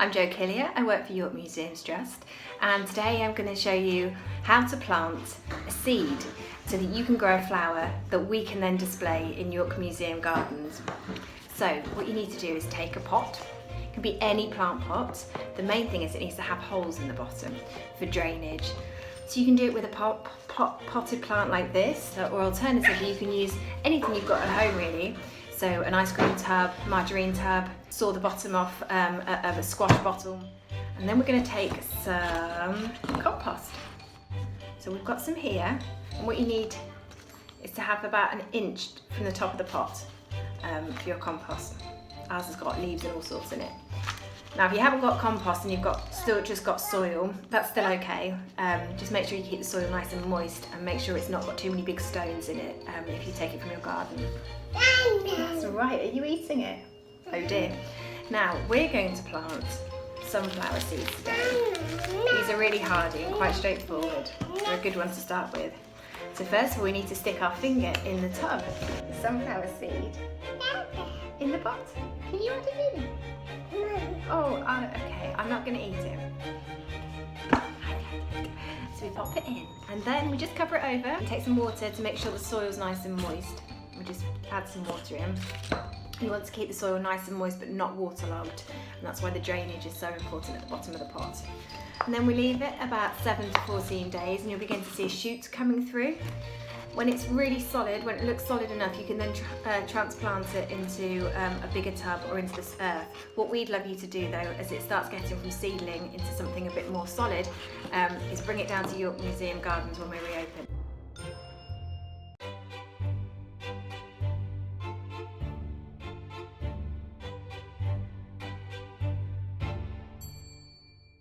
I'm Jo Killier, I work for York Museums Trust, and today I'm going to show you how to plant a seed so that you can grow a flower that we can then display in York Museum gardens. So what you need to do is take a pot. It can be any plant pot. The main thing is it needs to have holes in the bottom for drainage. So you can do it with a potted plant like this, or alternatively you can use anything you've got at home really. So an ice cream tub, margarine tub, saw the bottom off of a squash bottle. And then we're going to take some compost. So we've got some here, and what you need is to have about 1 inch from the top of the pot for your compost. Ours has got leaves and all sorts in it. Now if you haven't got compost and you've still just got soil, that's still okay. Just make sure you keep the soil nice and moist and make sure it's not got too many big stones in it if you take it from your garden. That's right, are you eating it? Oh dear. Now we're going to plant sunflower seeds today. These are really hardy and quite straightforward. They're a good one to start with. So first of all we need to stick our finger in the tub, the sunflower seed, in the pot. Can you add it in? Oh, okay, I'm not going to eat it. So we pop it in and then we just cover it over and take some water to make sure the soil's nice and moist. We just add some water in. You want to keep the soil nice and moist but not waterlogged, and that's why the drainage is so important at the bottom of the pot. And then we leave it about 7 to 14 days and you'll begin to see shoots coming through. When it's really solid, when it looks solid enough, you can then transplant it into a bigger tub or into this earth. What we'd love you to do though, as it starts getting from seedling into something a bit more solid, is bring it down to York Museum Gardens when we reopen.